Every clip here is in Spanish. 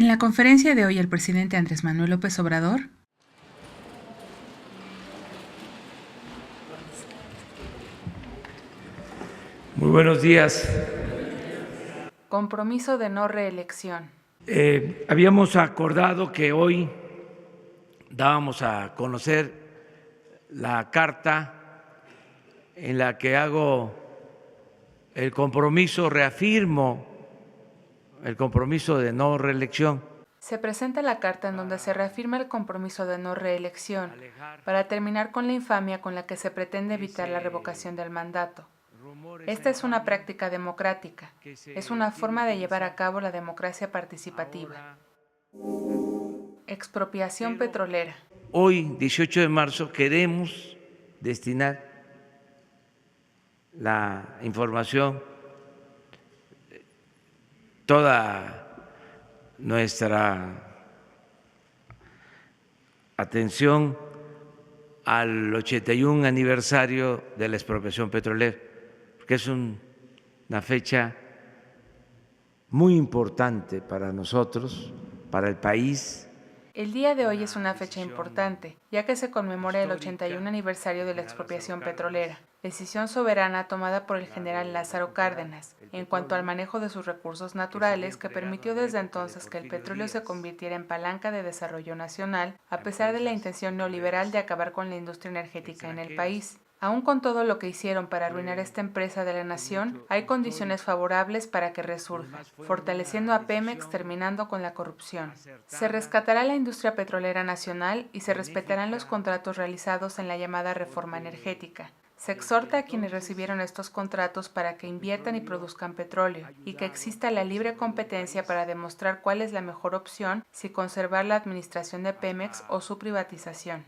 En la conferencia de hoy, el presidente Andrés Manuel López Obrador Muy buenos días. compromiso de no reelección. Habíamos acordado que hoy dábamos a conocer la carta en la que hago el compromiso, reafirmo el compromiso de no reelección. Se presenta la carta en donde se reafirma el compromiso de no reelección para terminar con la infamia con la que se pretende evitar la revocación del mandato. Esta es una práctica democrática, es una forma de llevar a cabo la democracia participativa. Expropiación petrolera. Hoy, 18 de marzo, queremos destinar la información, toda nuestra atención al 81 aniversario de la expropiación petrolera, porque es una fecha muy importante para nosotros, para el país. El día de hoy es una fecha importante, ya que se conmemora el 81 aniversario de la expropiación petrolera, decisión soberana tomada por el general Lázaro Cárdenas en cuanto al manejo de sus recursos naturales que permitió desde entonces que el petróleo se convirtiera en palanca de desarrollo nacional, a pesar de la intención neoliberal de acabar con la industria energética en el país. Aún con todo lo que hicieron para arruinar esta empresa de la nación, hay condiciones favorables para que resurja, fortaleciendo a Pemex, terminando con la corrupción. Se rescatará la industria petrolera nacional y se respetarán los contratos realizados en la llamada reforma energética. Se exhorta a quienes recibieron estos contratos para que inviertan y produzcan petróleo, y que exista la libre competencia para demostrar cuál es la mejor opción, si conservar la administración de Pemex o su privatización.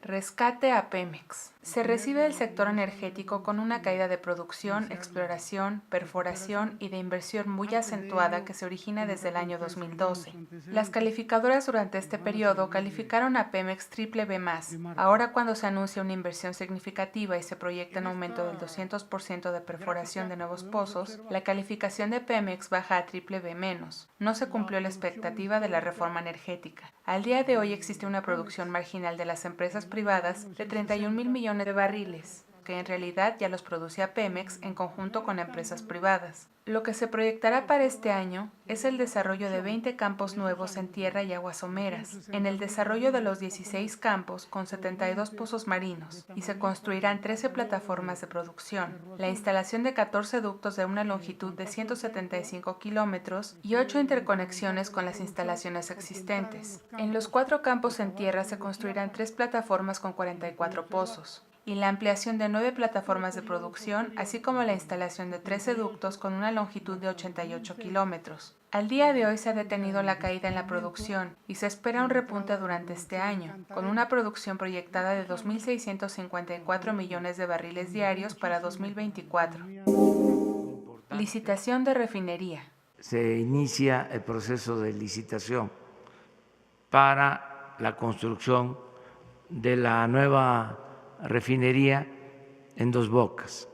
Rescate a Pemex. Se recibe el sector energético con una caída de producción, exploración, perforación y de inversión muy acentuada que se origina desde el año 2012. Las calificadoras durante este periodo calificaron a Pemex BBB+. Ahora, cuando se anuncia una inversión significativa y se proyecta un aumento del 200% de perforación de nuevos pozos, la calificación de Pemex baja a BBB-. No se cumplió la expectativa de la reforma energética. Al día de hoy existe una producción marginal de las empresas privadas de 31,000 millones de barriles, que en realidad ya los producía Pemex en conjunto con empresas privadas. Lo que se proyectará para este año es el desarrollo de 20 campos nuevos en tierra y aguas someras, en el desarrollo de los 16 campos con 72 pozos marinos, y se construirán 13 plataformas de producción, la instalación de 14 ductos de una longitud de 175 kilómetros y 8 interconexiones con las instalaciones existentes. En los 4 campos en tierra se construirán 3 plataformas con 44 pozos, y la ampliación de 9 plataformas de producción, así como la instalación de 13 ductos con una longitud de 88 kilómetros. Al día de hoy se ha detenido la caída en la producción y se espera un repunte durante este año, con una producción proyectada de 2.654 millones de barriles diarios para 2024. Licitación de refinería. Se inicia el proceso de licitación para la construcción de la nueva refinería en Dos Bocas.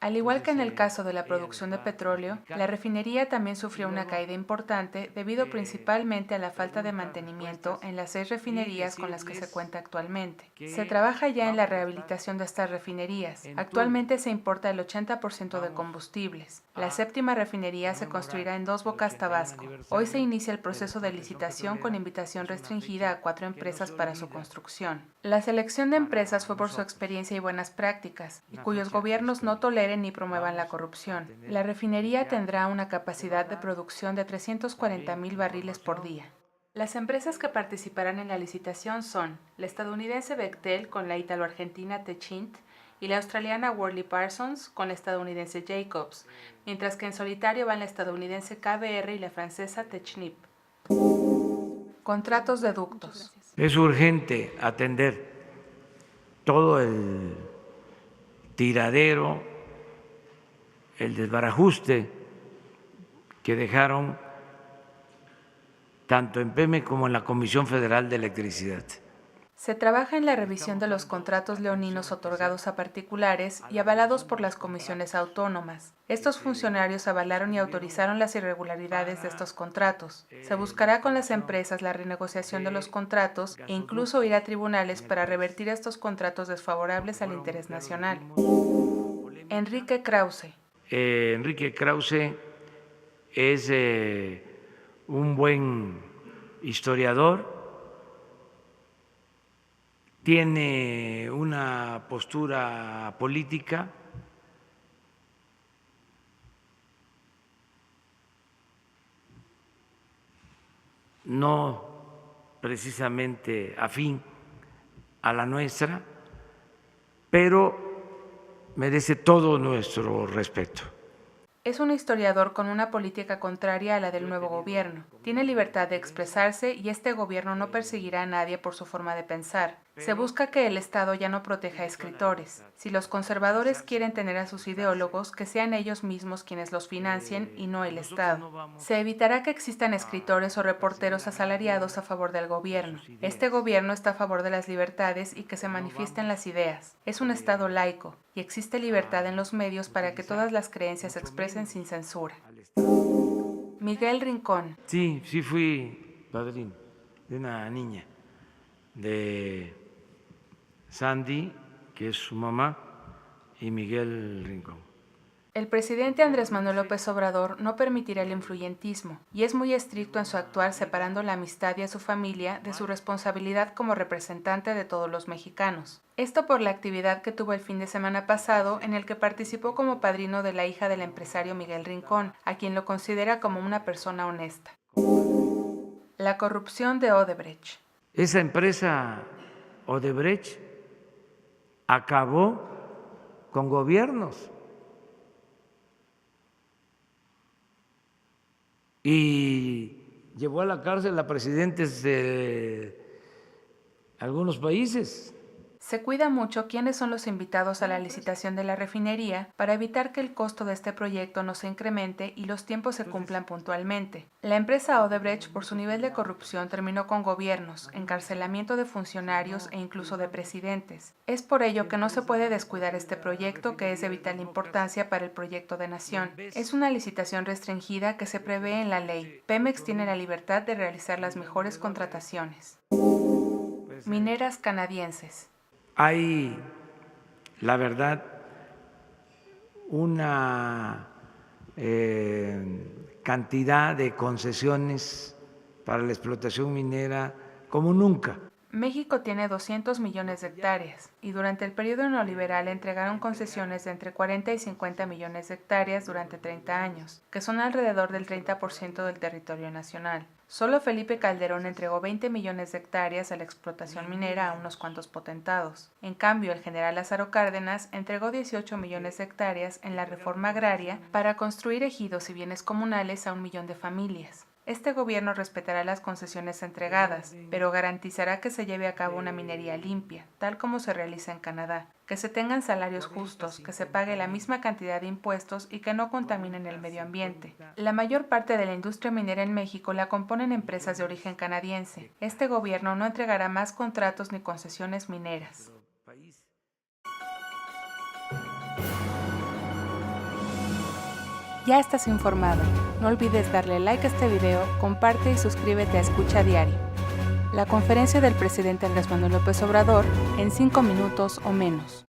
Al igual que en el caso de la producción de petróleo, la refinería también sufrió una caída importante debido principalmente a la falta de mantenimiento en las 6 refinerías con las que se cuenta actualmente. Se trabaja ya en la rehabilitación de estas refinerías. Actualmente se importa el 80% de combustibles. La 7ª refinería se construirá en Dos Bocas, Tabasco. Hoy se inicia el proceso de licitación con invitación restringida a 4 empresas para su construcción. La selección de empresas fue por su experiencia y buenas prácticas, y cuyos gobiernos no toleren ni promuevan la corrupción. La refinería tendrá una capacidad de producción de 340,000 barriles por día. Las empresas que participarán en la licitación son la estadounidense Bechtel con la ítalo-argentina Techint y la australiana Worley Parsons con la estadounidense Jacobs, mientras que en solitario van la estadounidense KBR y la francesa Technip. Contratos de ductos. Es urgente atender todo el tiradero, el desbarajuste que dejaron tanto en Pemex como en la Comisión Federal de Electricidad. Se trabaja en la revisión de los contratos leoninos otorgados a particulares y avalados por las comisiones autónomas. Estos funcionarios avalaron y autorizaron las irregularidades de estos contratos. Se buscará con las empresas la renegociación de los contratos e incluso ir a tribunales para revertir estos contratos desfavorables al interés nacional. Enrique Krause. Enrique Krause es un buen historiador. Tiene una postura política no precisamente afín a la nuestra, pero merece todo nuestro respeto. Es un historiador con una política contraria a la del nuevo gobierno. Tiene libertad de expresarse y este gobierno no perseguirá a nadie por su forma de pensar. Se busca que el Estado ya no proteja a escritores. Si los conservadores quieren tener a sus ideólogos, que sean ellos mismos quienes los financien y no el Estado. Se evitará que existan escritores o reporteros asalariados a favor del gobierno. Este gobierno está a favor de las libertades y que se manifiesten las ideas. Es un Estado laico y existe libertad en los medios para que todas las creencias se expresen sin censura. Miguel Rincón. Sí fui padrino de una niña, de Sandy, que es su mamá, y Miguel Rincón. El presidente Andrés Manuel López Obrador no permitirá el influyentismo y es muy estricto en su actuar separando la amistad y a su familia de su responsabilidad como representante de todos los mexicanos. Esto por la actividad que tuvo el fin de semana pasado en el que participó como padrino de la hija del empresario Miguel Rincón, a quien lo considera como una persona honesta. La corrupción de Odebrecht. Esa empresa Odebrecht acabó con gobiernos y llevó a la cárcel a presidentes de algunos países. Se cuida mucho quiénes son los invitados a la licitación de la refinería para evitar que el costo de este proyecto no se incremente y los tiempos se cumplan puntualmente. La empresa Odebrecht, por su nivel de corrupción, terminó con gobiernos, encarcelamiento de funcionarios e incluso de presidentes. Es por ello que no se puede descuidar este proyecto, que es de vital importancia para el proyecto de nación. Es una licitación restringida que se prevé en la ley. Pemex tiene la libertad de realizar las mejores contrataciones. Mineras canadienses. Hay, la verdad, una cantidad de concesiones para la explotación minera como nunca. México tiene 200 millones de hectáreas y durante el periodo neoliberal entregaron concesiones de entre 40 y 50 millones de hectáreas durante 30 años, que son alrededor del 30% del territorio nacional. Solo Felipe Calderón entregó 20 millones de hectáreas a la explotación minera a unos cuantos potentados. En cambio, el general Lázaro Cárdenas entregó 18 millones de hectáreas en la reforma agraria para construir ejidos y bienes comunales a 1 millón de familias. Este gobierno respetará las concesiones entregadas, pero garantizará que se lleve a cabo una minería limpia, tal como se realiza en Canadá, que se tengan salarios justos, que se pague la misma cantidad de impuestos y que no contaminen el medio ambiente. La mayor parte de la industria minera en México la componen empresas de origen canadiense. Este gobierno no entregará más contratos ni concesiones mineras. Ya estás informado. No olvides darle like a este video, comparte y suscríbete a Escucha Diario. La conferencia del presidente Andrés Manuel López Obrador en 5 minutos o menos.